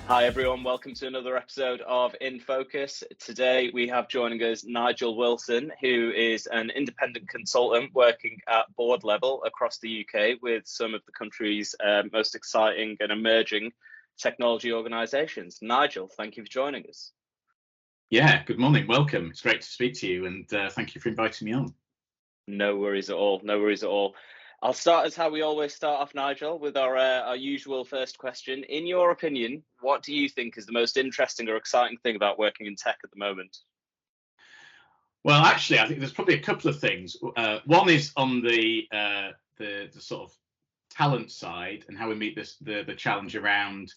Hi everyone, welcome to another episode of In Focus. Today we have joining us Nigel Wilson, who is an independent consultant working at board level across the UK with some of the country's most exciting and emerging technology organisations. Nigel, thank you for joining us. Yeah, good morning, welcome. It's great to speak to you and thank you for inviting me on. No worries at all, no worries at all. I'll start as how we always start off, Nigel, with our usual first question. In your opinion, what do you think is the most interesting or exciting thing about working in tech at the moment? Well, actually, I think there's probably a couple of things. One is on the sort of talent side and how we meet the challenge around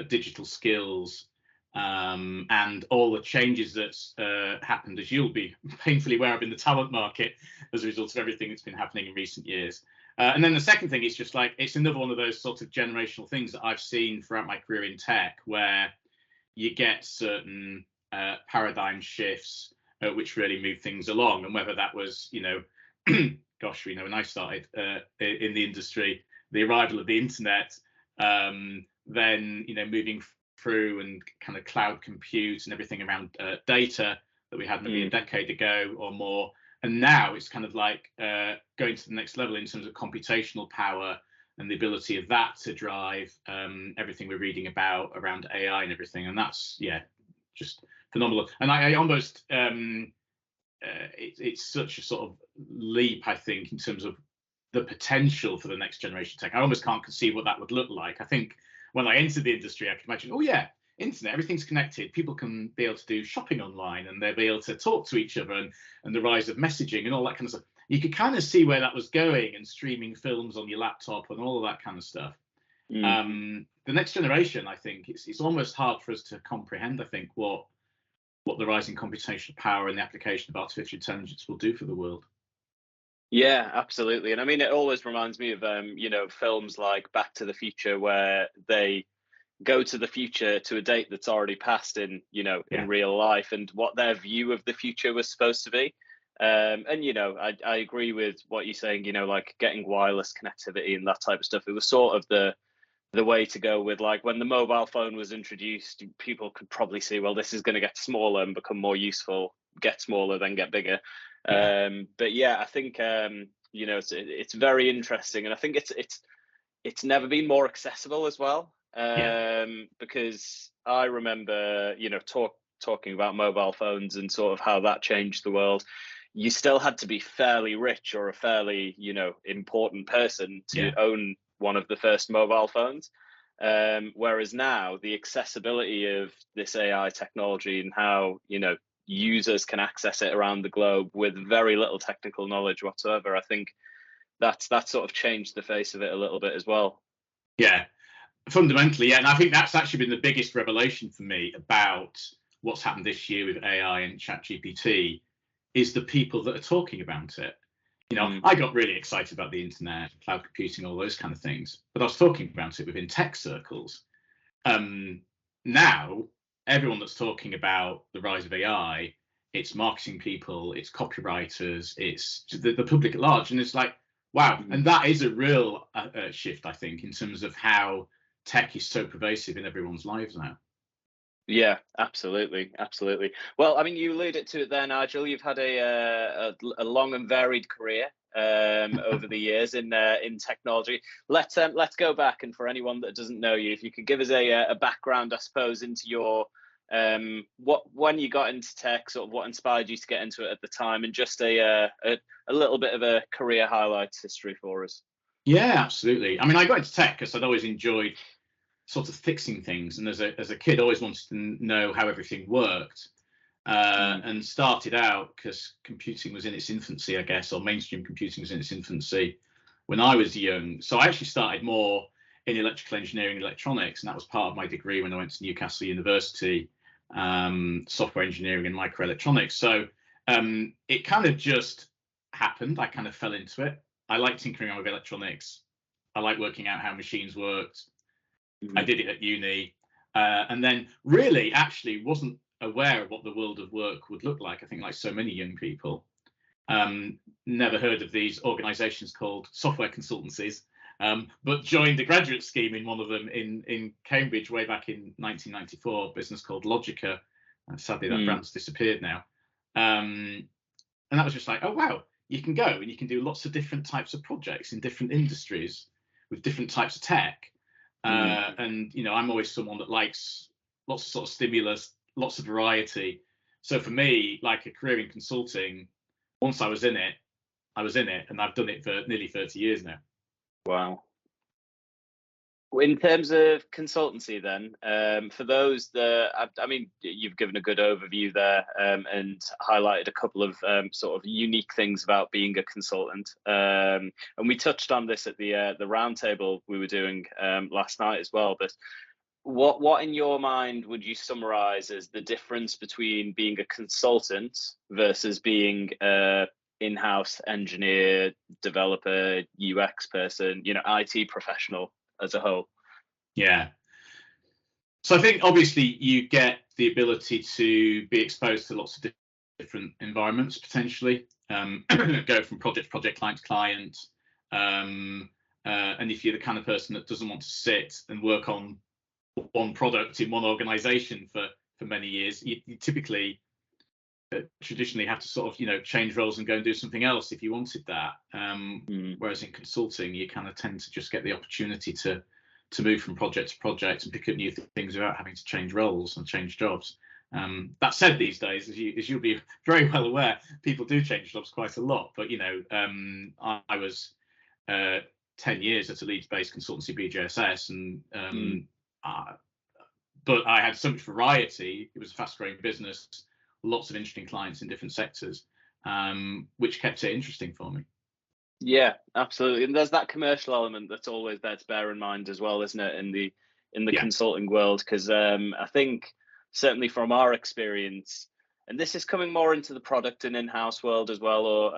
digital skills and all the changes that's happened, as you'll be painfully aware of, in the talent market as a result of everything that's been happening in recent years. And then the second thing is just like, it's another one of those sort of generational things that I've seen throughout my career in tech, where you get certain paradigm shifts which really move things along. And whether that was, gosh, when I started in the industry, the arrival of the internet, then, moving through and kind of cloud compute and everything around data that we had maybe a decade ago or more. And now it's kind of like going to the next level in terms of computational power and the ability of that to drive everything we're reading about around AI and everything. And that's, just phenomenal. And I almost, it's such a sort of leap, I think, in terms of the potential for the next generation tech. I almost can't conceive what that would look like. I think when I entered the industry, I could imagine, internet, everything's connected. People can be able to do shopping online and they'll be able to talk to each other, and the rise of messaging and all that kind of stuff. You could kind of see where that was going, and streaming films on your laptop and all of that kind of stuff. The next generation, I think, it's almost hard for us to comprehend, I think, what the rising computational power and the application of artificial intelligence will do for the world. Yeah, absolutely. And I mean, it always reminds me of, films like Back to the Future, where they go to the future to a date that's already passed in real life, and what their view of the future was supposed to be. I agree with what you're saying, like getting wireless connectivity and that type of stuff. It was sort of the way to go with, like, when the mobile phone was introduced, people could probably see, well, this is going to get smaller and become more useful, get smaller, then get bigger. But yeah, I think it's very interesting, and I think it's never been more accessible as well. Because I remember talking about mobile phones and sort of how that changed the world. You still had to be fairly rich or a fairly important person to own one of the first mobile phones. Whereas now the accessibility of this AI technology and how users can access it around the globe with very little technical knowledge whatsoever, I think that sort of changed the face of it a little bit as well. Yeah, fundamentally, and I think that's actually been the biggest revelation for me about what's happened this year with AI and ChatGPT, is the people that are talking about it. I got really excited about the internet, cloud computing, all those kind of things, but I was talking about it within tech circles. Now, everyone that's talking about the rise of AI, it's marketing people, it's copywriters, it's the public at large. And it's like, wow. And that is a real shift, I think, in terms of how tech is so pervasive in everyone's lives now. Yeah, absolutely. Well, I mean, you alluded to it there, Nigel. You've had a long and varied career over the years in technology. Let's go back, and for anyone that doesn't know you, if you could give us a background, I suppose, into your when you got into tech, sort of what inspired you to get into it at the time, and just a little bit of a career highlights history for us. Yeah, absolutely. I mean, I got into tech because I'd always enjoyed sort of fixing things, and as a kid always wanted to know how everything worked, and started out because computing was in its infancy, I guess, or mainstream computing was in its infancy when I was young. So I actually started more in electrical engineering and electronics, and that was part of my degree when I went to Newcastle University, software engineering and microelectronics. So it kind of just happened. I kind of fell into it. I like tinkering around with electronics. I like working out how machines worked. I did it at uni, and then really actually wasn't aware of what the world of work would look like. I think, like so many young people, never heard of these organizations called software consultancies, but joined a graduate scheme in one of them in Cambridge way back in 1994, a business called Logica. Sadly, that brand's disappeared now. And that was just like, oh, wow, you can go and you can do lots of different types of projects in different industries with different types of tech. And, you know, I'm always someone that likes lots of sort of stimulus, lots of variety. So for me, like a career in consulting, once I was in it, and I've done it for nearly 30 years now. Wow. In terms of consultancy then, for those that, I mean, you've given a good overview there, and highlighted a couple of sort of unique things about being a consultant. And we touched on this at the roundtable we were doing last night as well. But what in your mind would you summarize as the difference between being a consultant versus being a in-house engineer, developer, UX person, you know, IT professional as a whole? Yeah. So I think obviously you get the ability to be exposed to lots of different environments potentially, go from project to project, client to client. And if you're the kind of person that doesn't want to sit and work on one product in one organization for many years, you typically traditionally have to sort of, you know, change roles and go and do something else if you wanted that. Whereas in consulting, you kind of tend to just get the opportunity to move from project to project and pick up new things without having to change roles and change jobs. That said, these days, as you'll be very well aware, people do change jobs quite a lot. But, you know, I was 10 years at a Leeds-based consultancy, BJSS, and but I had so much variety. It was a fast-growing business, lots of interesting clients in different sectors, which kept it interesting for me. Yeah, absolutely. And there's that commercial element that's always there to bear in mind as well, isn't it, in the consulting world? Because I think certainly from our experience, and this is coming more into the product and in-house world as well, or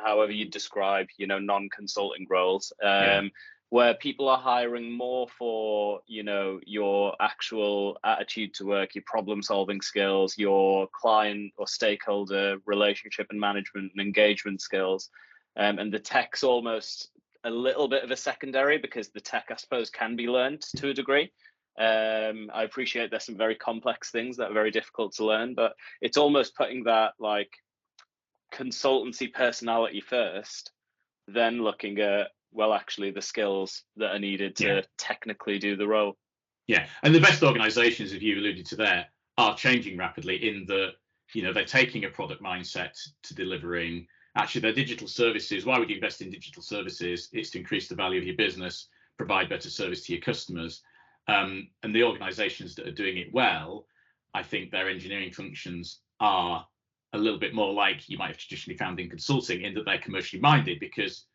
however you describe, you know, non-consulting roles, where people are hiring more for, you know, your actual attitude to work, your problem-solving skills, your client or stakeholder relationship and management and engagement skills. And the tech's almost a little bit of a secondary, because the tech, I suppose, can be learned to a degree. I appreciate there's some very complex things that are very difficult to learn, but it's almost putting that like consultancy personality first, then looking at, well, actually the skills that are needed to technically do the role. Yeah, and the best organizations, as you alluded to there, are changing rapidly in that, you know, they're taking a product mindset to delivering. Actually, their digital services, why would you invest in digital services? It's to increase the value of your business, provide better service to your customers. And the organizations that are doing it well, I think their engineering functions are a little bit more like you might have traditionally found in consulting, in that they're commercially minded, because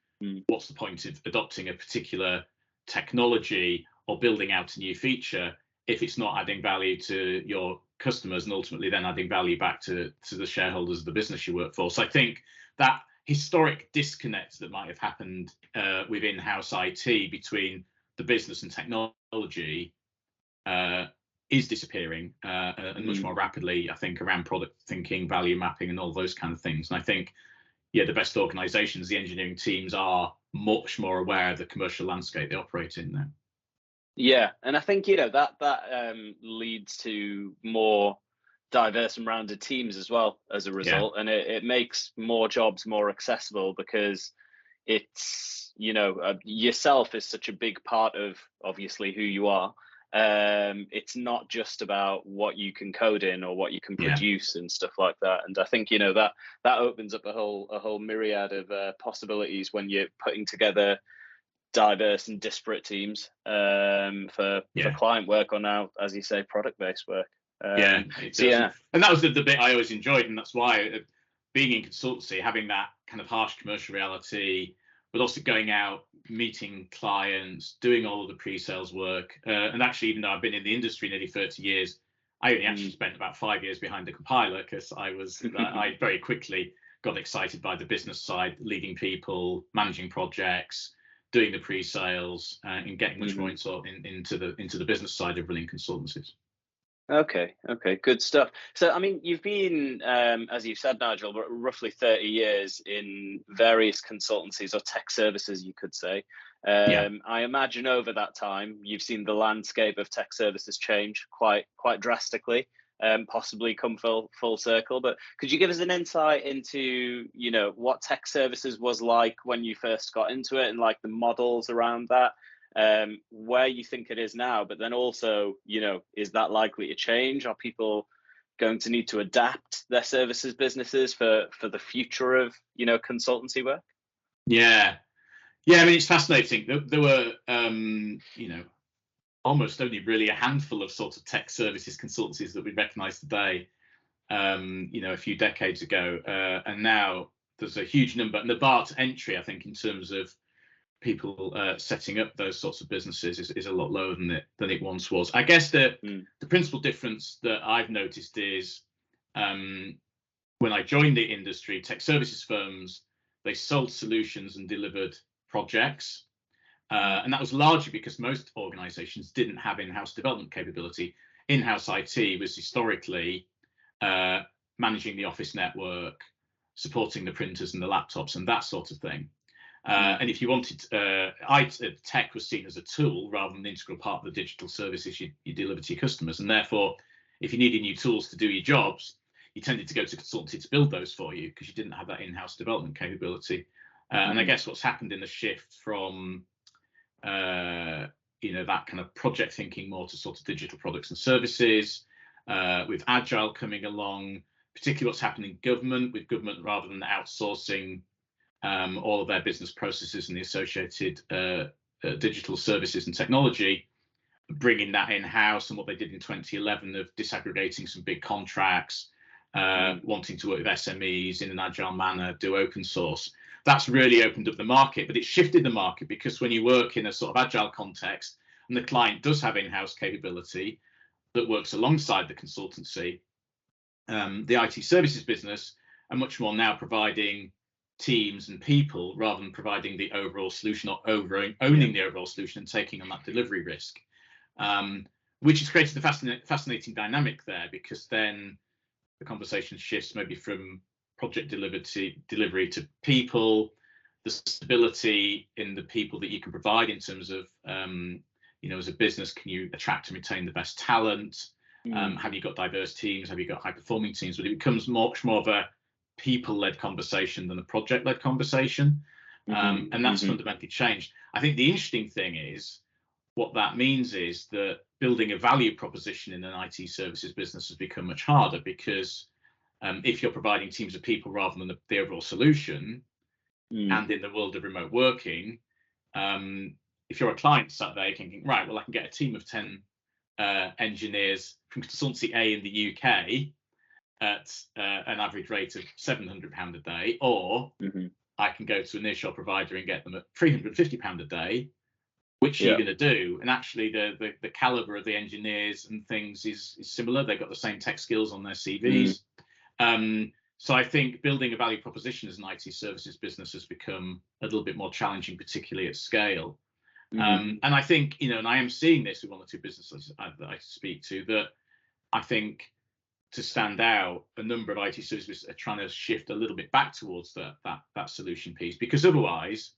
what's the point of adopting a particular technology or building out a new feature if it's not adding value to your customers and ultimately then adding value back to the shareholders of the business you work for? So I think that historic disconnect that might have happened with in-house IT between the business and technology is disappearing, and much more rapidly, I think, around product thinking, value mapping, and all those kind of things. And I think, the best organizations, the engineering teams, are much more aware of the commercial landscape they operate in now. Yeah, and I think, you know, that leads to more diverse and rounded teams as well as a result, and it makes more jobs more accessible, because it's, you know, yourself is such a big part of obviously who you are. It's not just about what you can code in or what you can produce and stuff like that. And I think, you know, that opens up a whole myriad of possibilities when you're putting together diverse and disparate teams for client work, or now, as you say, product-based work. And that was the bit I always enjoyed, and that's why being in consultancy, having that kind of harsh commercial reality, but also going out, meeting clients, doing all of the pre-sales work. And actually, even though I've been in the industry nearly 30 years, I only actually spent about 5 years behind the compiler, because I very quickly got excited by the business side, leading people, managing projects, doing the pre-sales, and getting much more into the business side of running consultancies. Okay, okay, good stuff. So, I mean, you've been, as you've said, Nigel, roughly 30 years in various consultancies or tech services, you could say. Yeah. I imagine over that time, you've seen the landscape of tech services change quite drastically, possibly come full circle. But could you give us an insight into, what tech services was like when you first got into it and like the models around that? Where you think it is now, but then also, is that likely to change? Are people going to need to adapt their services businesses for the future of, consultancy work? Yeah. Yeah, I mean, it's fascinating. There were, almost only really a handful of sort of tech services consultancies that we recognise today, a few decades ago. And now there's a huge number. And the bar to entry, I think, in terms of people setting up those sorts of businesses is a lot lower than it once was. I guess the principal difference that I've noticed is when I joined the industry, tech services firms, they sold solutions and delivered projects. And that was largely because most organizations didn't have in-house development capability. In-house IT was historically managing the office network, supporting the printers and the laptops and that sort of thing. And if you wanted, tech was seen as a tool rather than an integral part of the digital services you deliver to your customers. And therefore, if you needed new tools to do your jobs, you tended to go to consultancy to build those for you because you didn't have that in-house development capability. And I guess what's happened in the shift from that kind of project thinking more to sort of digital products and services, with agile coming along, particularly what's happening in government, with government rather than outsourcing all of their business processes and the associated digital services and technology, bringing that in-house, and what they did in 2011 of disaggregating some big contracts, wanting to work with SMEs in an agile manner, do open source. That's really opened up the market, but it shifted the market because when you work in a sort of agile context and the client does have in-house capability that works alongside the consultancy, the IT services business are much more now providing teams and people rather than providing the overall solution or owning the overall solution and taking on that delivery risk, which has created a fascinating dynamic there, because then the conversation shifts maybe from project delivery to people, the stability in the people that you can provide in terms of, as a business, can you attract and retain the best talent? Have you got diverse teams? Have you got high performing teams? But it becomes much more of a people-led conversation than a project-led conversation. And that's fundamentally changed. I think the interesting thing is, what that means is that building a value proposition in an IT services business has become much harder, because if you're providing teams of people rather than the overall solution, and in the world of remote working, if you're a client sat there thinking, right, well, I can get a team of 10 engineers from consultancy A in the UK at an average rate of £700 a day, or I can go to a nearshore provider and get them at £350 a day. Which are you going to do? And actually, the caliber of the engineers and things is similar. They've got the same tech skills on their CVs. So I think building a value proposition as an IT services business has become a little bit more challenging, particularly at scale. And I think, and I am seeing this with one or two businesses that I speak to, that I think to stand out, a number of IT services are trying to shift a little bit back towards that solution piece, because otherwise,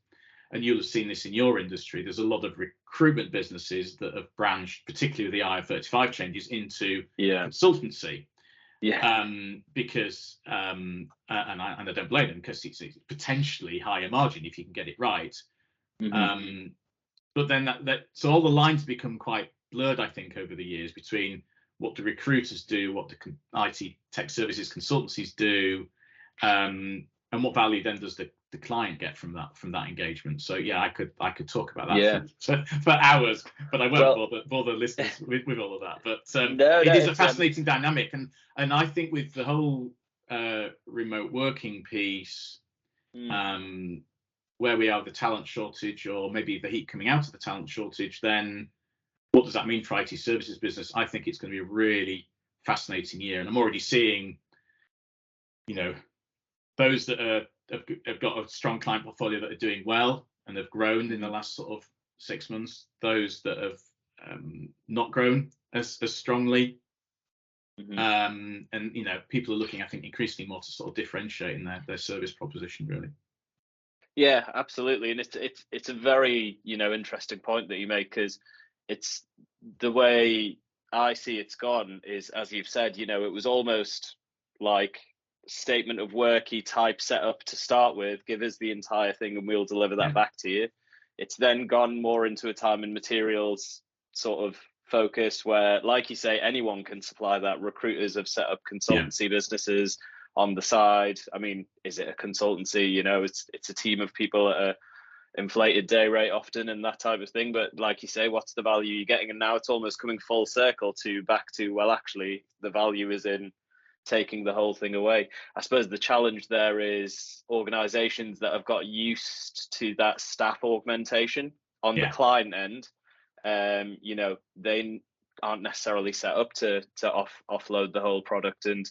and you'll have seen this in your industry, there's a lot of recruitment businesses that have branched, particularly with the IR35 changes, into consultancy. Because and I don't blame them, because it's potentially higher margin if you can get it right. But then so all the lines become quite blurred, I think, over the years between what the recruiters do, what the IT tech services consultancies do, and what value then does the client get from that engagement. So I could talk about that for hours, but I won't bother listeners with all of that. But it is a fascinating dynamic, and I think with the whole remote working piece, where we are with the talent shortage, or maybe the heat coming out of the talent shortage, then what does that mean for IT services business? I think it's going to be a really fascinating year, and I'm already seeing, those that have got a strong client portfolio that are doing well and have grown in the last sort of 6 months. Those that have not grown as strongly, And people are looking, I think, increasingly more to sort of differentiate in their service proposition, really. Yeah, absolutely, and it's a very interesting point that you make, because it's the way I see it's gone is, as you've said, it was almost like statement of worky type setup to start with. Give us the entire thing and we'll deliver that back to you. It's then gone more into a time and materials sort of focus where, like you say, anyone can supply that. Recruiters have set up consultancy businesses on the side. I mean, is it a consultancy? It's a team of people at a inflated day rate often and that type of thing. But like you say, what's the value you're getting? And now it's almost coming full circle back to, well, actually, the value is in taking the whole thing away. I suppose the challenge there is organizations that have got used to that staff augmentation on the client end. They aren't necessarily set up to offload the whole product, and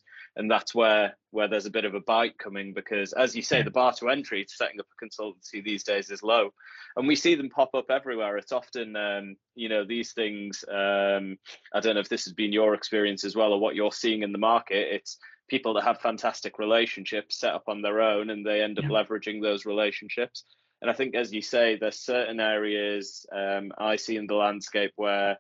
that's where there's a bit of a bite coming, because, as you say, the bar to entry to setting up a consultancy these days is low, and we see them pop up everywhere. It's often these things, I don't know if this has been your experience as well, or what you're seeing in the market. It's people that have fantastic relationships set up on their own, and they end up leveraging those relationships. And I think, as you say, there's certain areas I see in the landscape where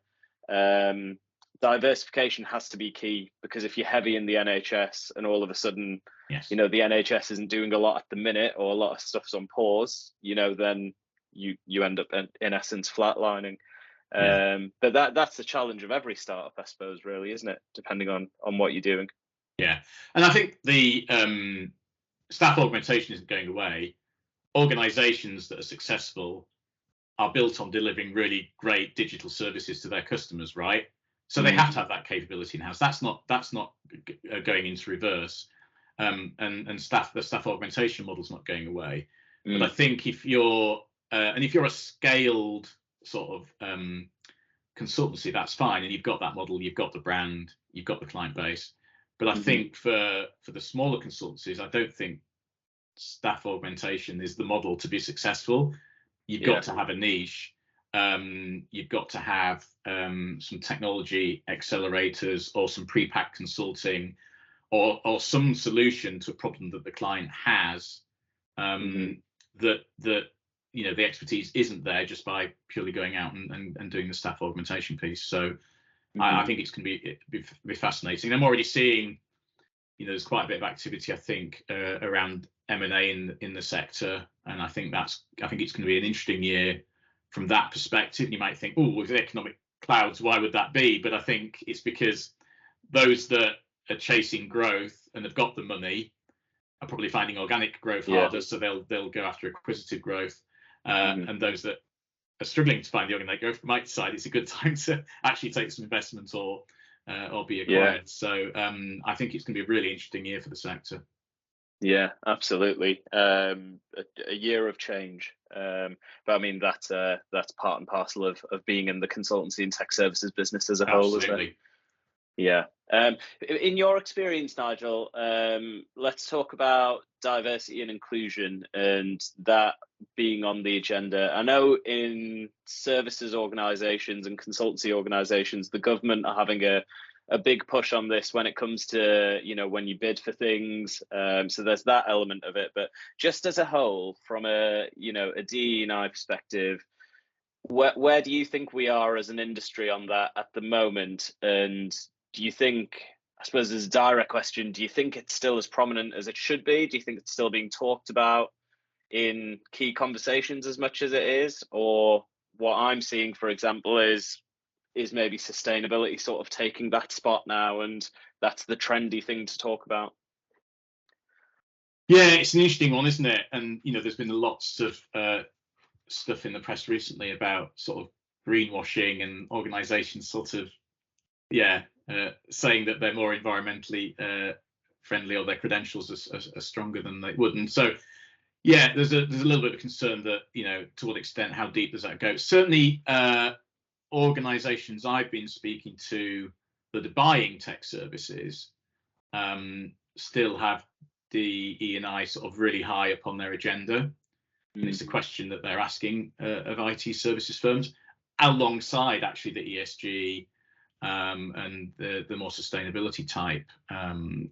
diversification has to be key, because if you're heavy in the NHS and all of a sudden, the NHS isn't doing a lot at the minute, or a lot of stuff's on pause, then you end up in essence flatlining. But that's the challenge of every startup, I suppose, really, isn't it? Depending on what you're doing. Yeah, and I think the staff augmentation isn't going away. Organizations that are successful are built on delivering really great digital services to their customers, right? So they have to have that capability in house. That's not going into reverse, and the staff augmentation model's not going away. But I think if you're a scaled sort of consultancy, that's fine, and you've got that model, you've got the brand, you've got the client base. But I think for the smaller consultancies, I don't think staff augmentation is the model to be successful. You've got to have a niche. You've got to have some technology accelerators, or some pre-packed consulting, or some solution to a problem that the client has, that the expertise isn't there just by purely going out and doing the staff augmentation piece. So I think it's going to be fascinating. I'm already seeing, there's quite a bit of activity, I think, around M&A in the sector, and I think it's going to be an interesting year from that perspective. You might think, oh, with the economic clouds, why would that be? But I think it's because those that are chasing growth and have got the money are probably finding organic growth harder, so they'll go after acquisitive growth, and those that are struggling to find the organic growth might decide it's a good time to actually take some investment or be acquired. So I think it's going to be a really interesting year for the sector. Yeah, absolutely. A year of change. But I mean, that's part and parcel of being in the consultancy and tech services business as a whole, isn't it? Yeah. In your experience, Nigel, let's talk about diversity and inclusion and that being on the agenda. I know in services organisations and consultancy organisations, the government are having a big push on this when it comes to, when you bid for things. So there's that element of it. But just as a whole, from a DE&I perspective, where do you think we are as an industry on that at the moment? And do you think, I suppose as a direct question, do you think it's still as prominent as it should be? Do you think it's still being talked about in key conversations as much as it is? Or what I'm seeing, for example, is maybe sustainability sort of taking that spot now, and that's the trendy thing to talk about? Yeah, it's an interesting one, isn't it? And there's been lots of stuff in the press recently about sort of greenwashing and organisations sort of saying that they're more environmentally friendly, or their credentials are stronger than they would. And so there's a little bit of concern that to what extent, how deep does that go? Certainly organisations I've been speaking to that are buying tech services still have the E&I sort of really high up on their agenda. And it's a question that they're asking of IT services firms, alongside actually the ESG and the more sustainability type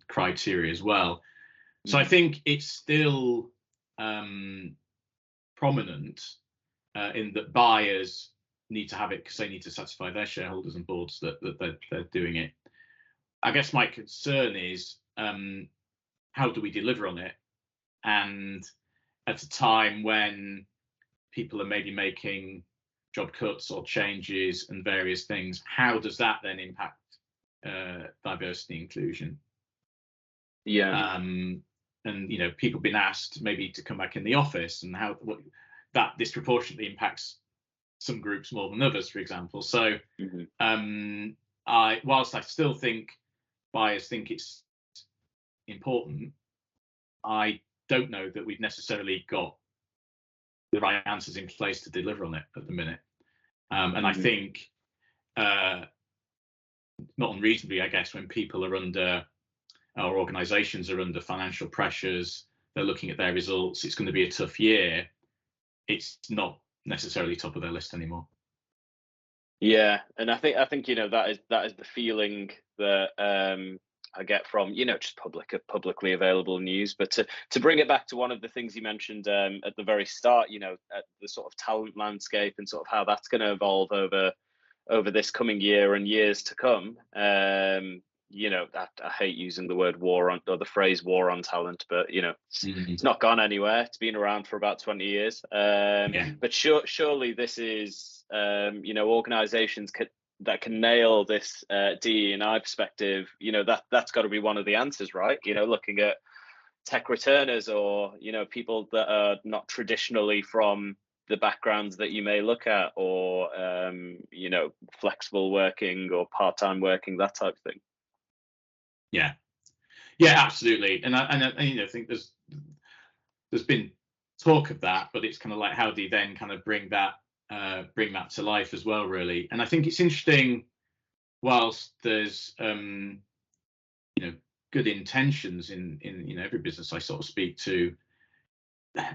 criteria as well. So I think it's still prominent in that buyers need to have it because they need to satisfy their shareholders and boards that they're doing it. I guess my concern is how do we deliver on it? And at a time when people are maybe making job cuts or changes and various things, how does that then impact diversity inclusion? Yeah. And people been asked maybe to come back in the office, and how that disproportionately impacts some groups more than others, for example. So whilst I still think buyers think it's important, I don't know that we've necessarily got the right answers in place to deliver on it at the minute. And I think not unreasonably, I guess, when people are under, or organizations are under financial pressures, they're looking at their results, it's going to be a tough year, it's not necessarily top of their list anymore. Yeah, and I think that is the feeling that I get from just publicly available news. But to bring it back to one of the things you mentioned at the very start, at the sort of talent landscape and sort of how that's going to evolve over this coming year and years to come. I hate using the word war on, or the phrase war on talent, but it's not gone anywhere. It's been around for about 20 years. But surely this is organizations that can nail this DE&I perspective. That's got to be one of the answers, right? Looking at tech returners or people that are not traditionally from the backgrounds that you may look at, or flexible working or part-time working, that type of thing. Yeah, absolutely. And I think there's been talk of that, but it's kind of like, how do you then kind of bring that to life as well, really? And I think it's interesting, whilst there's good intentions in every business I sort of speak to,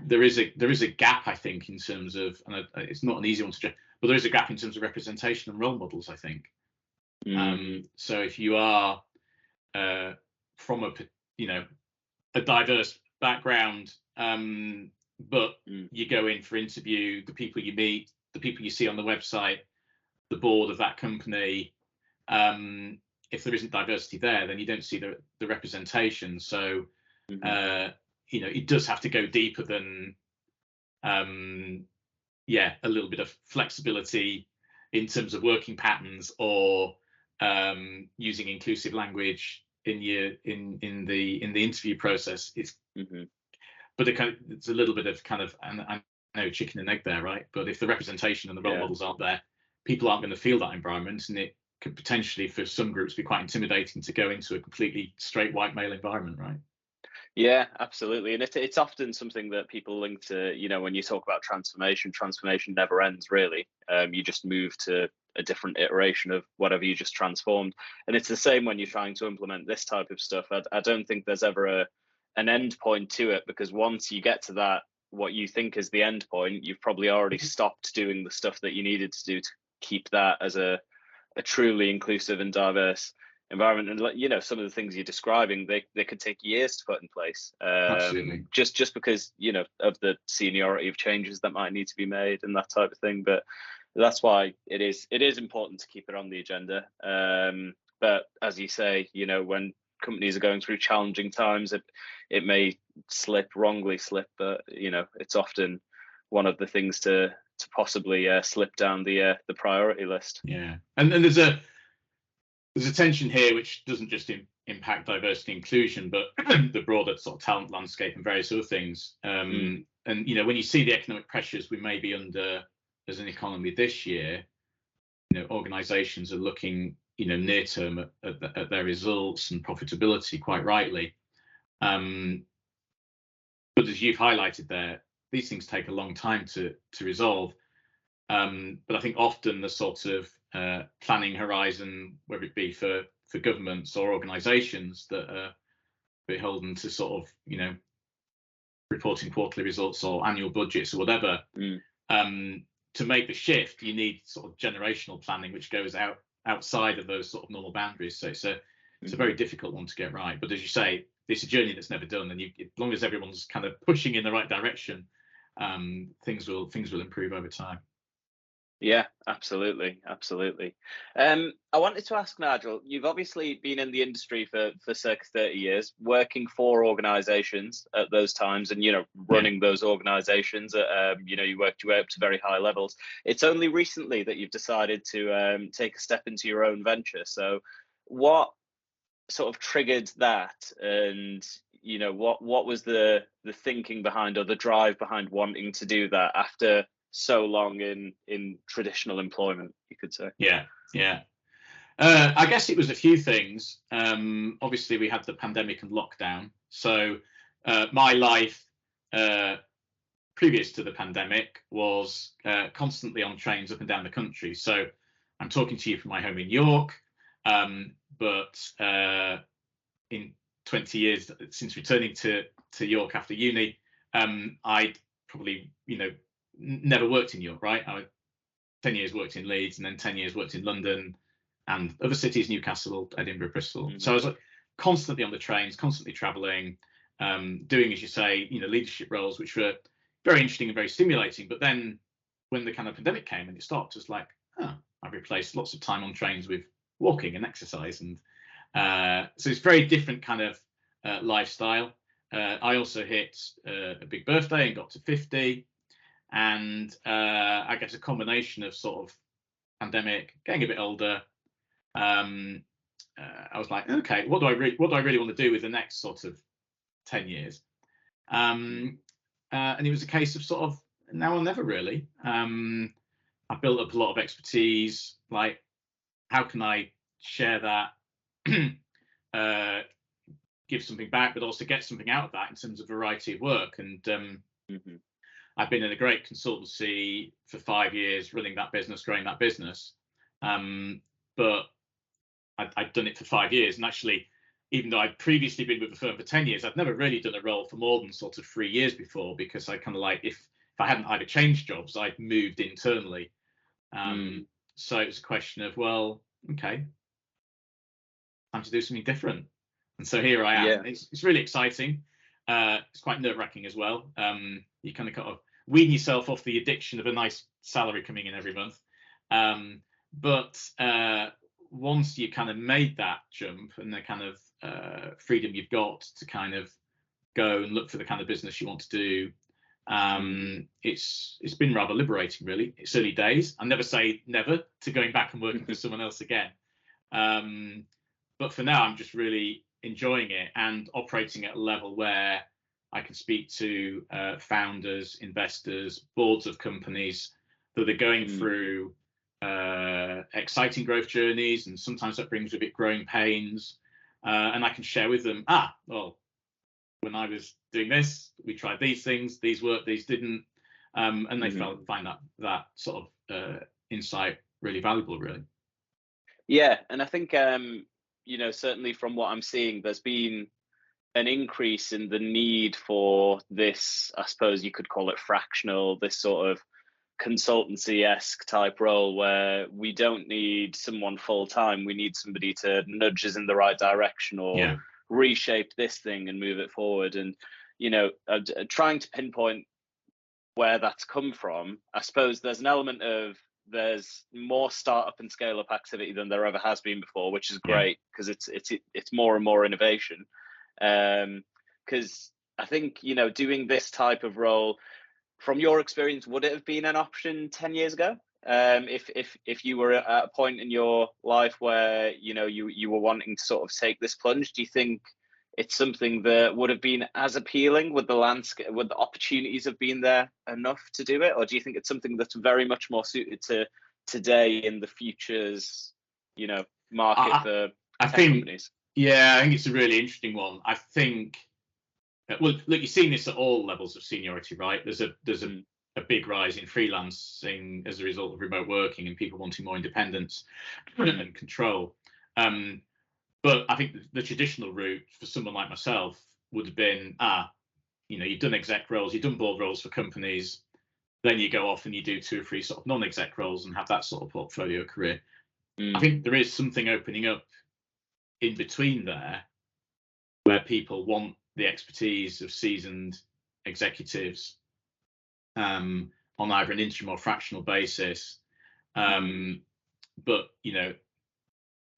there is a gap, I think, in terms of, and it's not an easy one to judge, but there is a gap in terms of representation and role models, I think. So if you are from a diverse background, but you go in for interview, the people you meet, the people you see on the website, the board of that company, if there isn't diversity there, then you don't see the representation. So it does have to go deeper than a little bit of flexibility in terms of working patterns, or using inclusive language in the interview process. It's but it's a little bit of kind of, and I know, chicken and egg there, right? But if the representation and the role models aren't there, people aren't going to feel that environment, and it could potentially, for some groups, be quite intimidating to go into a completely straight white male environment, right? Yeah, absolutely. And it's often something that people link to, when you talk about transformation never ends, really. You just move to a different iteration of whatever you just transformed. And it's the same when you're trying to implement this type of stuff. I don't think there's ever an end point to it, because once you get to that, what you think is the end point, you've probably already stopped doing the stuff that you needed to do to keep that as a truly inclusive and diverse environment. And some of the things you're describing, they could take years to put in place, just because of the seniority of changes that might need to be made and that type of thing. But that's why it is important to keep it on the agenda. But as you say, when companies are going through challenging times, it may wrongly slip, but it's often one of the things to possibly slip down the priority list. And there's a tension here which doesn't just impact diversity and inclusion, but the broader sort of talent landscape and various other things. And when you see the economic pressures we may be under as an economy this year, organizations are looking near term at their results and profitability, quite rightly. But as you've highlighted there, these things take a long time to resolve. But I think often the sort of planning horizon, whether it be for governments or organizations that are beholden to sort of reporting quarterly results or annual budgets or whatever, to make the shift, you need sort of generational planning, which goes out outside of those sort of normal boundaries. So it's a very difficult one to get right. But as you say, it's a journey that's never done, and as long as everyone's kind of pushing in the right direction, things will improve over time. Yeah, absolutely, absolutely. I wanted to ask Nigel, you've obviously been in the industry for circa 30 years, working for organisations at those times, and running those organisations. You worked your way up to very high levels. It's only recently that you've decided to take a step into your own venture. So, what sort of triggered that, and what was the thinking behind, or the drive behind wanting to do that after so long in traditional employment, you could say? Yeah. I guess it was a few things. Obviously, we had the pandemic and lockdown. So my life previous to the pandemic was constantly on trains up and down the country. So I'm talking to you from my home in York, but in 20 years since returning to York after uni, I'd probably never worked in York, right? I 10 years worked in Leeds, and then 10 years worked in London and other cities, Newcastle, Edinburgh, Bristol. So I was constantly on the trains, constantly traveling, doing, as you say, leadership roles, which were very interesting and very stimulating. But then when the kind of pandemic came and it stopped, it's like, I've replaced lots of time on trains with walking and exercise. And so it's very different kind of lifestyle. I also hit a big birthday and got to 50. And I guess a combination of sort of pandemic, getting a bit older, I was like, okay, what do I really want to do with the next sort of 10 years? And it was a case of sort of now or never, really. I built up a lot of expertise. Like, how can I share that, give something back, but also get something out of that in terms of variety of work? And I've been in a great consultancy for 5 years, running that business, growing that business. But I'd done it for 5 years. And actually, even though I'd previously been with the firm for 10 years, I'd never really done a role for more than sort of 3 years before, because I kind of like, if I hadn't either changed jobs, I'd moved internally. So it was a question of, well, okay, time to do something different. And so here I am. Yeah. It's really exciting. It's quite nerve-wracking as well. You kind of wean yourself off the addiction of a nice salary coming in every month. But once you kind of made that jump, and the kind of freedom you've got to kind of go and look for the kind of business you want to do, it's been rather liberating, really. It's early days. I never say never to going back and working for someone else again. But for now, I'm just really enjoying it and operating at a level where I can speak to founders, investors, boards of companies that are going through exciting growth journeys, and sometimes that brings with it growing pains. And I can share with them, well, when I was doing this, we tried these things, these worked, these didn't, and they find that sort of insight really valuable, really. Yeah, and I think certainly from what I'm seeing, there's been an increase in the need for this, I suppose you could call it fractional, this sort of consultancy-esque type role, where we don't need someone full time. We need somebody to nudge us in the right direction, or reshape this thing and move it forward. And trying to pinpoint where that's come from, I suppose there's an element of, there's more startup and scale up activity than there ever has been before, which is great, because it's more and more innovation. Because I think doing this type of role, from your experience, would it have been an option 10 years ago? If you were at a point in your life where you were wanting to sort of take this plunge, do you think it's something that would have been as appealing? Would the landscape, would the opportunities have been there enough to do it, or do you think it's something that's very much more suited to today in the future's market for tech companies? Yeah, I think it's a really interesting one. I think, well, look, you've seen this at all levels of seniority, right? There's a big rise in freelancing as a result of remote working and people wanting more independence and control. But I think the traditional route for someone like myself would have been, you've done exec roles, you've done board roles for companies, then you go off and you do 2 or 3 sort of non-exec roles and have that sort of portfolio career. I think there is something opening up in between there, where people want the expertise of seasoned executives on either an interim or fractional basis, but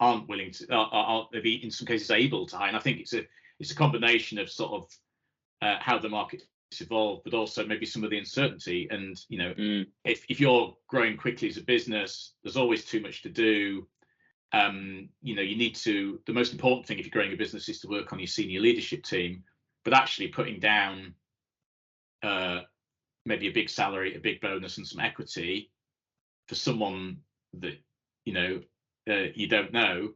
aren't willing to, aren't maybe in some cases able to hire. And I think it's a combination of sort of how the market's evolved, but also maybe some of the uncertainty. And if you're growing quickly as a business, there's always too much to do. You need to, the most important thing if you're growing a business is to work on your senior leadership team, but actually putting down maybe a big salary, a big bonus, and some equity for someone that you don't know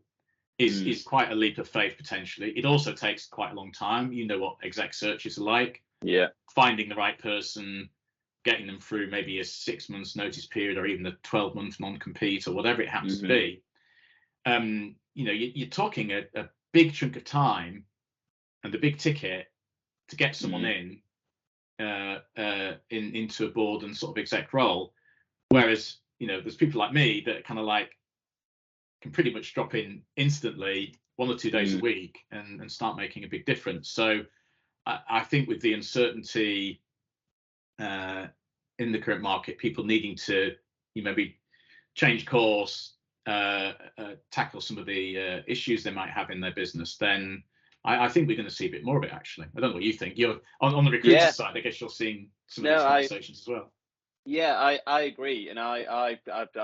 is quite a leap of faith potentially. It also takes quite a long time. You know what exec searches are like. Yeah. Finding the right person, getting them through maybe a 6 months notice period or even a 12-month non-compete or whatever it happens to be. You're talking a big chunk of time and a big ticket to get someone into a board and sort of exec role. Whereas, there's people like me that kind of like can pretty much drop in instantly 1 or 2 days a week and start making a big difference. So I think with the uncertainty in the current market, people needing to maybe change course, tackle some of the issues they might have in their business, then I think we're going to see a bit more of it, actually. I don't know what you think. You're on the recruiter side, I guess you're seeing some of these conversations as well. Yeah, I agree. And I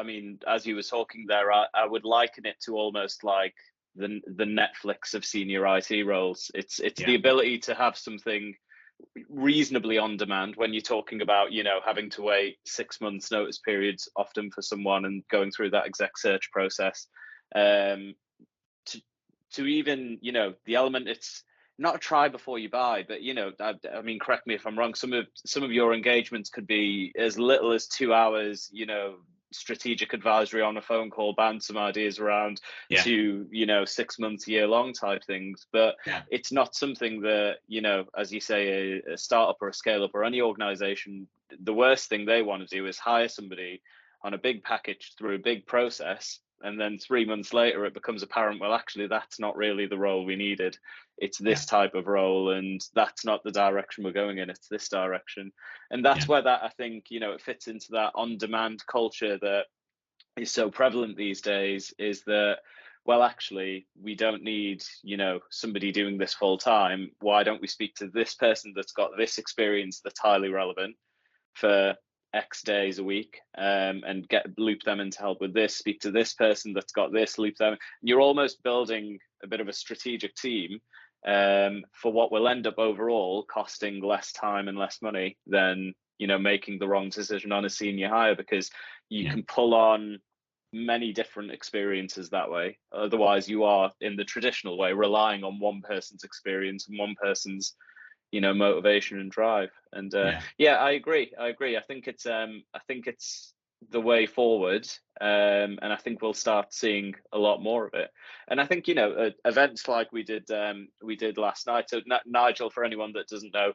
mean, as you were talking there, I would liken it to almost like the Netflix of senior IT roles. It's the ability to have something reasonably on demand when you're talking about, having to wait 6 months notice periods often for someone and going through that exec search process. To even, the element, it's not a try before you buy, but I mean, correct me if I'm wrong, some of your engagements could be as little as 2 hours, strategic advisory on a phone call, bounce some ideas around, to 6 months, year long type things. But it's not something that, as you say, a startup or a scale up or any organization, the worst thing they want to do is hire somebody on a big package through a big process, and then 3 months later it becomes apparent, well, actually that's not really the role we needed. It's this type of role, and that's not the direction we're going in. It's this direction. And that's where that, I think, it fits into that on-demand culture that is so prevalent these days, is that, well, actually, we don't need, somebody doing this full time. Why don't we speak to this person that's got this experience that's highly relevant for X days a week, and loop them in to help with this, speak to this person that's got this, loop them. You're almost building a bit of a strategic team for what will end up overall costing less time and less money than, making the wrong decision on a senior hire, because you can pull on many different experiences that way. Otherwise, you are in the traditional way, relying on one person's experience and one person's motivation and drive. And I agree. I think it's the way forward, and I think we'll start seeing a lot more of it. And I think events like we did last night. So Nigel, for anyone that doesn't know,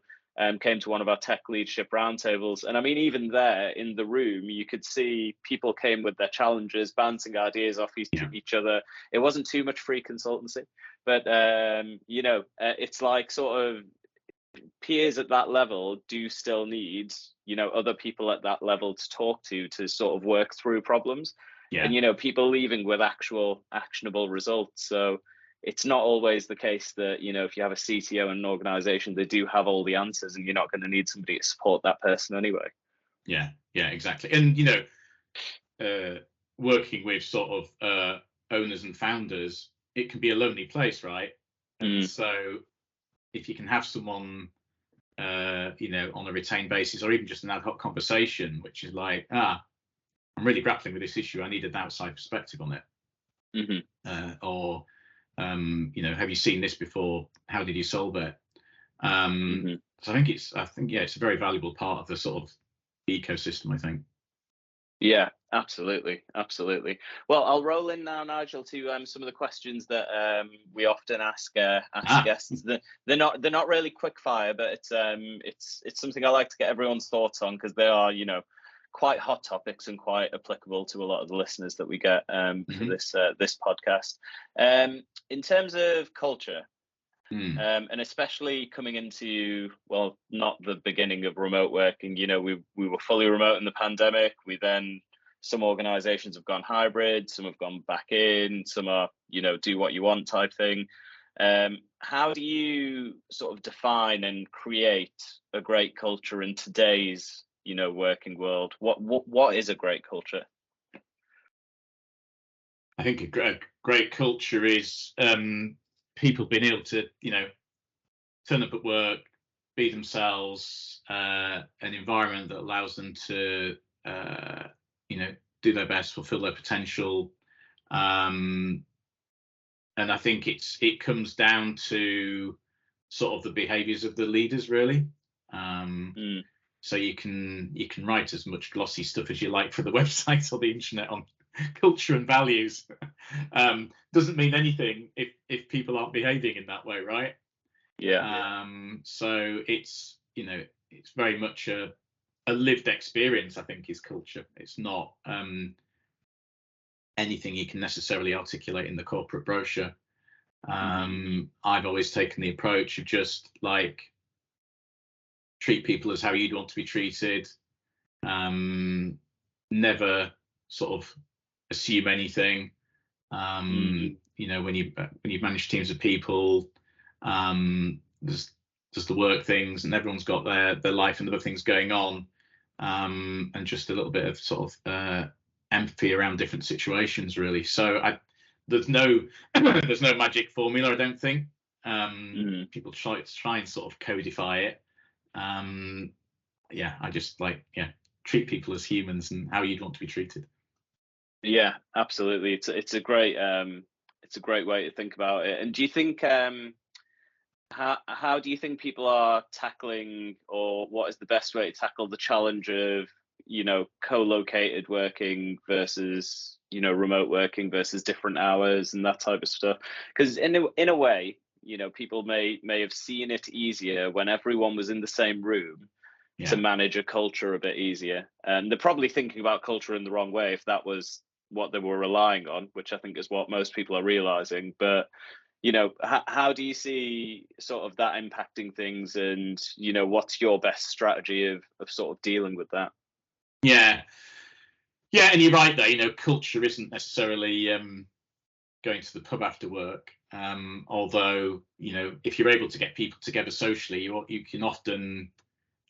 came to one of our tech leadership roundtables, and I mean, even there in the room, you could see people came with their challenges, bouncing ideas off each other. It wasn't too much free consultancy, but it's like sort of peers at that level do still need other people at that level to talk to sort of work through problems, and people leaving with actual actionable results. So it's not always the case that if you have a CTO in an organization, they do have all the answers, and you're not going to need somebody to support that person anyway. Yeah exactly. And working with sort of owners and founders, it can be a lonely place, right? And so if you can have someone, on a retained basis, or even just an ad hoc conversation, which is like, I'm really grappling with this issue, I need an outside perspective on it. Or, have you seen this before? How did you solve it? So I think it's a very valuable part of the sort of ecosystem, I think. Yeah, absolutely. Well, I'll roll in now, Nigel, to some of the questions that we often ask guests. They're not really quick fire, but it's something I like to get everyone's thoughts on, because they are quite hot topics and quite applicable to a lot of the listeners that we get for this podcast. In terms of culture, and especially coming into, well, not the beginning of remote working, we were fully remote in the pandemic. Some organizations have gone hybrid, some have gone back in, some are, do what you want type thing. How do you sort of define and create a great culture in today's, working world? What is a great culture? I think a great culture is people being able to, turn up at work, be themselves, an environment that allows them to, do their best, fulfill their potential. And I think it comes down to sort of the behaviours of the leaders, really. So you can write as much glossy stuff as you like for the website or the internet on culture and values. Doesn't mean anything if people aren't behaving in that way, right? Yeah. So it's very much a lived experience, I think, is culture. It's not anything you can necessarily articulate in the corporate brochure. I've always taken the approach of just like treat people as how you'd want to be treated. Never sort of assume anything. When you manage teams of people, there's the work things, and everyone's got their life and other things going on, and just a little bit of sort of empathy around different situations, really. So there's no magic formula, I don't think. People try and sort of codify it. I just treat people as humans and how you'd want to be treated. Yeah, absolutely. It's a great way to think about it. And do you think how do you think people are tackling, or what is the best way to tackle the challenge of co-located working versus remote working versus different hours and that type of stuff? Because in a way, people may have seen it easier when everyone was in the same room to manage a culture a bit easier, and they're probably thinking about culture in the wrong way if that was what they were relying on, which I think is what most people are realizing. But how do you see sort of that impacting things, and what's your best strategy of sort of dealing with that? Yeah, and you're right there. Culture isn't necessarily going to the pub after work. Although if you're able to get people together socially, you can often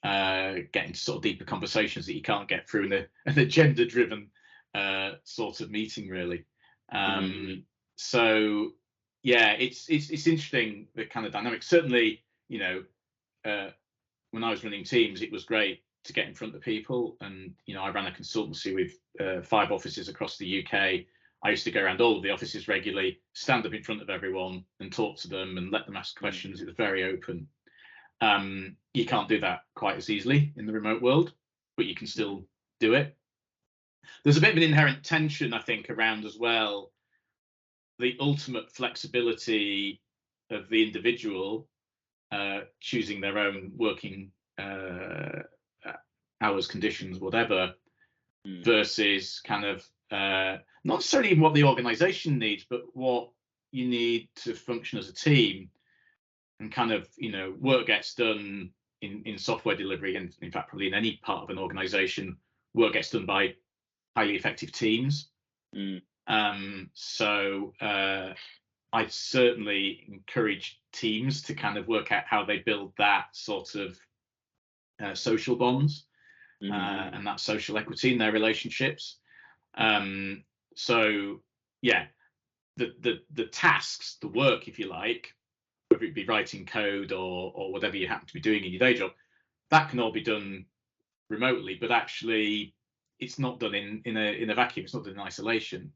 get into sort of deeper conversations that you can't get through in an agenda-driven sort of meeting, really. So yeah, it's interesting, the kind of dynamic. Certainly, when I was running teams, it was great to get in front of people. And I ran a consultancy with 5 offices across the UK. I used to go around all of the offices regularly, stand up in front of everyone and talk to them and let them ask questions. It was very open. You can't do that quite as easily in the remote world, but you can still do it. There's a bit of an inherent tension, I think, around as well the ultimate flexibility of the individual choosing their own working hours, conditions, whatever, versus kind of not necessarily what the organization needs, but what you need to function as a team. And kind of, work gets done in software delivery, and in fact, probably in any part of an organization, work gets done by highly effective teams. So I certainly encourage teams to kind of work out how they build that sort of social bonds and that social equity in their relationships. So yeah, the tasks, the work, if you like, whether it be writing code or whatever you happen to be doing in your day job, that can all be done remotely, but actually it's not done in a vacuum. It's not done in isolation.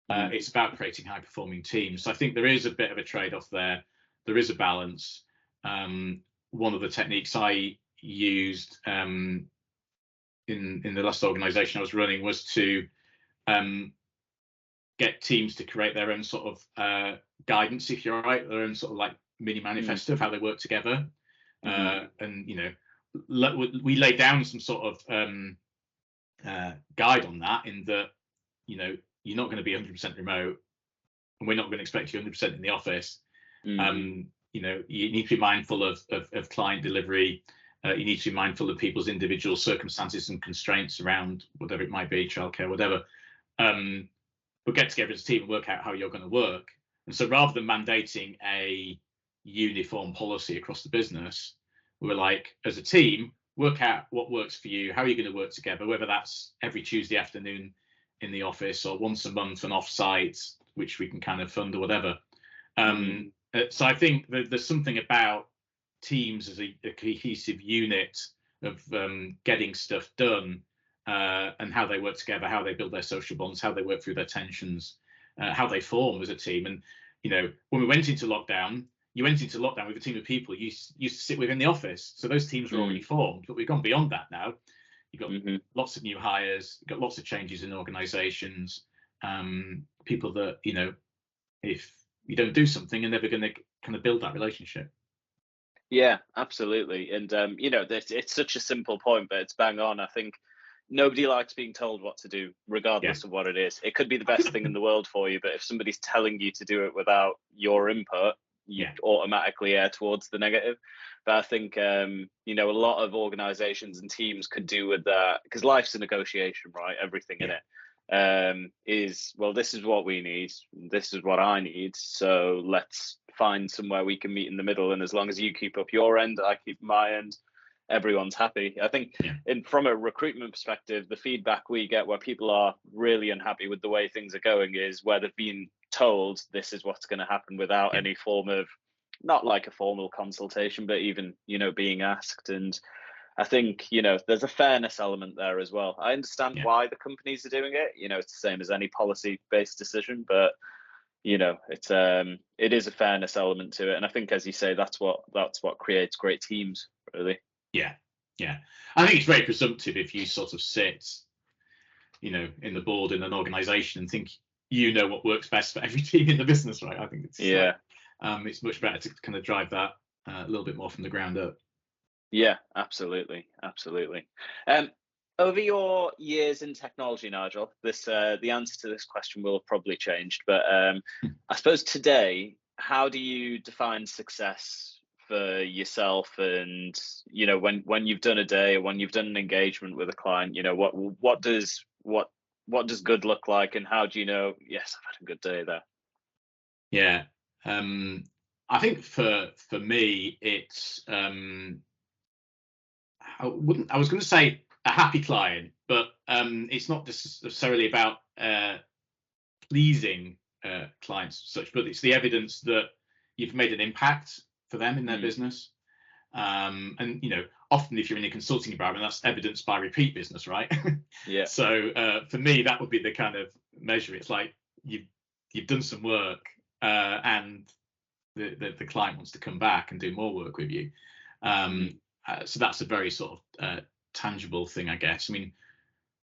It's about creating high performing teams. So I think there is a bit of a trade-off there. There is a balance. One of the techniques I used in the last organization I was running was to get teams to create their own sort of guidance, if you're right, their own sort of like mini manifesto of how they work together. And we laid down some sort of guide on that, in that, you're not going to be 100% remote, and we're not going to expect you 100% in the office. You need to be mindful of client delivery. You need to be mindful of people's individual circumstances and constraints around whatever it might be, childcare, whatever. But get together as a team and work out how you're going to work. And so rather than mandating a uniform policy across the business, we're like, as a team, work out what works for you. How are you going to work together? Whether that's every Tuesday afternoon in the office, or once a month and off-site, which we can kind of fund or whatever. So I think that there's something about teams as a cohesive unit of getting stuff done, and how they work together, how they build their social bonds, how they work through their tensions, how they form as a team. And when we went into lockdown, you went into lockdown with a team of people you used to sit with in the office. So those teams were already formed, but we've gone beyond that now. You've got lots of new hires, you've got lots of changes in organizations, people that, if you don't do something, you're never going to kind of build that relationship. Yeah, absolutely. And, it's such a simple point, but it's bang on. I think nobody likes being told what to do, regardless of what it is. It could be the best thing in the world for you, but if somebody's telling you to do it without your input, you automatically err towards the negative. But I think, a lot of organizations and teams could do with that, because life's a negotiation, right? Everything in it is, well, this is what we need, this is what I need, so let's find somewhere we can meet in the middle, and as long as you keep up your end, I keep my end, everyone's happy. I think from a recruitment perspective, the feedback we get where people are really unhappy with the way things are going is where they've been told this is what's going to happen without any form of, not like a formal consultation, but even, being asked. And I think, there's a fairness element there as well. I understand why the companies are doing it. It's the same as any policy-based decision, but it is a fairness element to it. And I think, as you say, that's what creates great teams, really. Yeah. I think it's very presumptive if you sort of sit, in the board in an organization and think what works best for every team in the business, right? I think it's much better to kind of drive that a little bit more from the ground up. Yeah, absolutely. Over your years in technology, Nigel, the answer to this question will have probably changed, but I suppose today, how do you define success for yourself? And when you've done a day, or when you've done an engagement with a client, what does good look like, and how do you know, yes, I've had a good day there? I think for me, it's I was going to say a happy client, but it's not necessarily about pleasing clients as such, but it's the evidence that you've made an impact for them in their business. And often if you're in a consulting environment, that's evidenced by repeat business, right? So for me, that would be the kind of measure. It's like you've done some work, and the client wants to come back and do more work with you. So that's a very sort of tangible thing, I guess. I mean,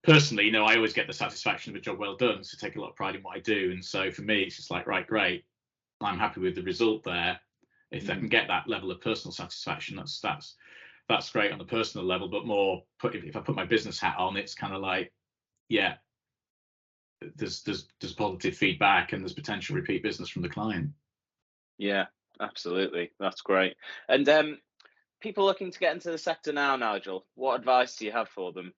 personally, I always get the satisfaction of a job well done, so take a lot of pride in what I do. And so for me, it's just like, right, great, I'm happy with the result there. If I can get that level of personal satisfaction, that's great on the personal level. But more, if I put my business hat on, it's kind of like, there's positive feedback and there's potential repeat business from the client. Yeah, absolutely, that's great. And people looking to get into the sector now, Nigel, what advice do you have for them?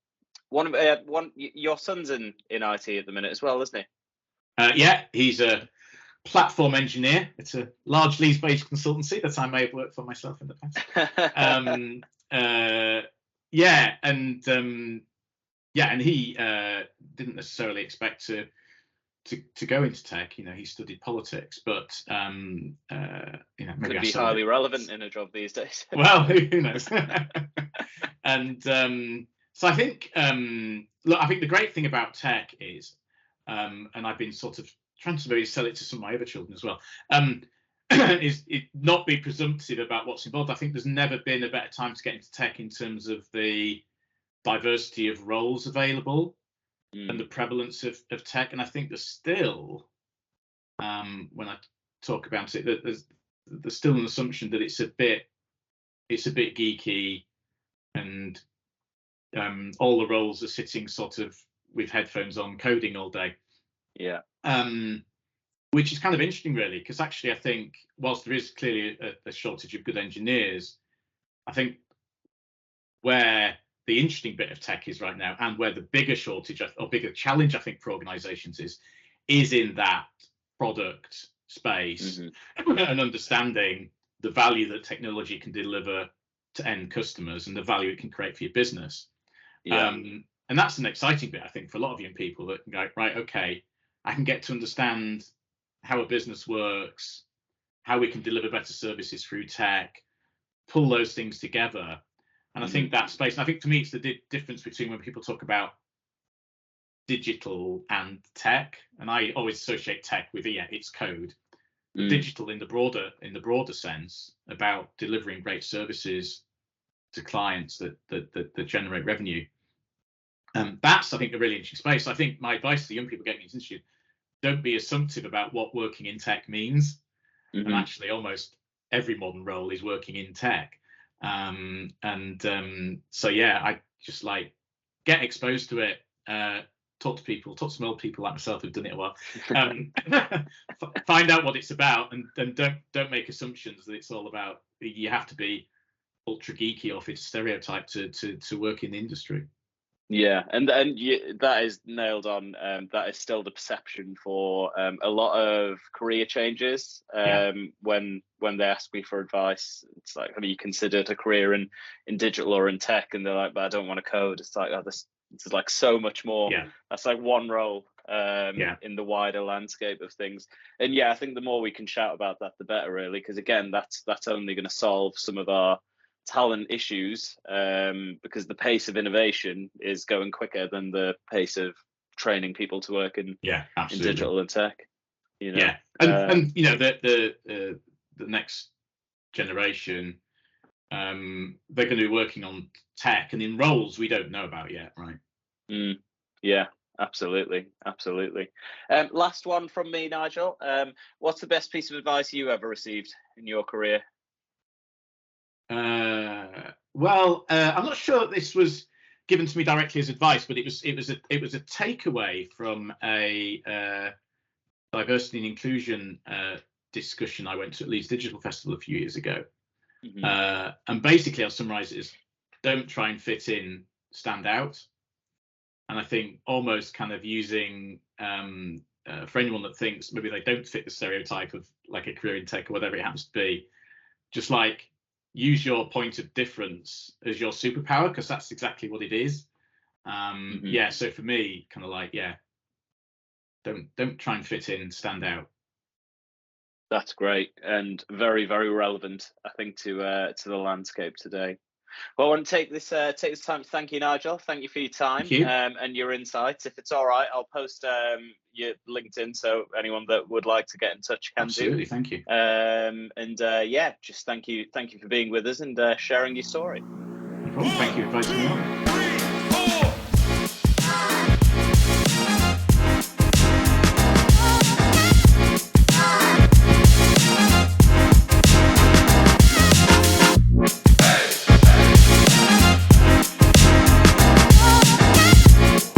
Your son's in IT at the minute as well, isn't he? He's a platform engineer. It's a large Leeds-based consultancy that I may have worked for myself in the past. And he didn't necessarily expect to go into tech. He studied politics, but maybe could be highly relevant in a job these days. Well, who knows? And so I think, I think the great thing about tech is, and I've been sort of trying to maybe sell it to some of my other children as well, is it not be presumptive about what's involved. I think there's never been a better time to get into tech in terms of the diversity of roles available and the prevalence of tech. And I think there's still, when I talk about it, that there's still an assumption that it's a bit geeky and all the roles are sitting sort of with headphones on, coding all day. Yeah. Which is kind of interesting, really, because actually I think whilst there is clearly a shortage of good engineers, I think where the interesting bit of tech is right now, and where the bigger shortage or bigger challenge I think for organizations is in that product space, and understanding the value that technology can deliver to end customers and the value it can create for your business. And that's an exciting bit, I think, for a lot of young people that can go, right, okay, I can get to understand how a business works, how we can deliver better services through tech, pull those things together. And I think that space, and I think to me, it's the difference between when people talk about digital and tech, and I always associate tech with, it's code. But digital in the broader sense, about delivering great services to clients that generate revenue. That's, I think, a really interesting space. I think my advice to young people getting into this industry: don't be assumptive about what working in tech means. And actually, almost every modern role is working in tech. So yeah, I just like get exposed to it, talk to people, talk to some old people like myself who've done it a while, find out what it's about, and don't make assumptions that it's all about, you have to be ultra geeky or fit a stereotype to work in the industry. Yeah, and that is nailed on. That is still the perception for a lot of career changes. When they ask me for advice, it's like, have you considered a career in digital or in tech? And they're like, but I don't want to code. It's like, oh, this is like so much more. That's like one role in the wider landscape of things. And I think the more we can shout about that, the better, really, because again, that's only going to solve some of our talent issues, because the pace of innovation is going quicker than the pace of training people to work in digital and tech. And you know, the next generation, they're going to be working on tech and in roles we don't know about yet, right? Yeah, absolutely. Last one from me, Nigel. What's the best piece of advice you ever received in your career? Well, I'm not sure that this was given to me directly as advice, but it was a takeaway from a diversity and inclusion discussion I went to at Leeds Digital Festival a few years ago. And basically I'll summarize it as, don't try and fit in, stand out. And I think almost kind of using for anyone that thinks maybe they don't fit the stereotype of like a career in tech or whatever it happens to be, just like use your point of difference as your superpower, because that's exactly what it is. So for me, kind of like, don't try and fit in, stand out. That's great, and very, very relevant, I think, to the landscape today. Well, I want to take this time to thank you, Nigel. Thank you for your time and your insights. If it's all right, I'll post your LinkedIn so anyone that would like to get in touch can. Absolutely, thank you. Just thank you for being with us and sharing your story. No problem. Thank you for inviting me on.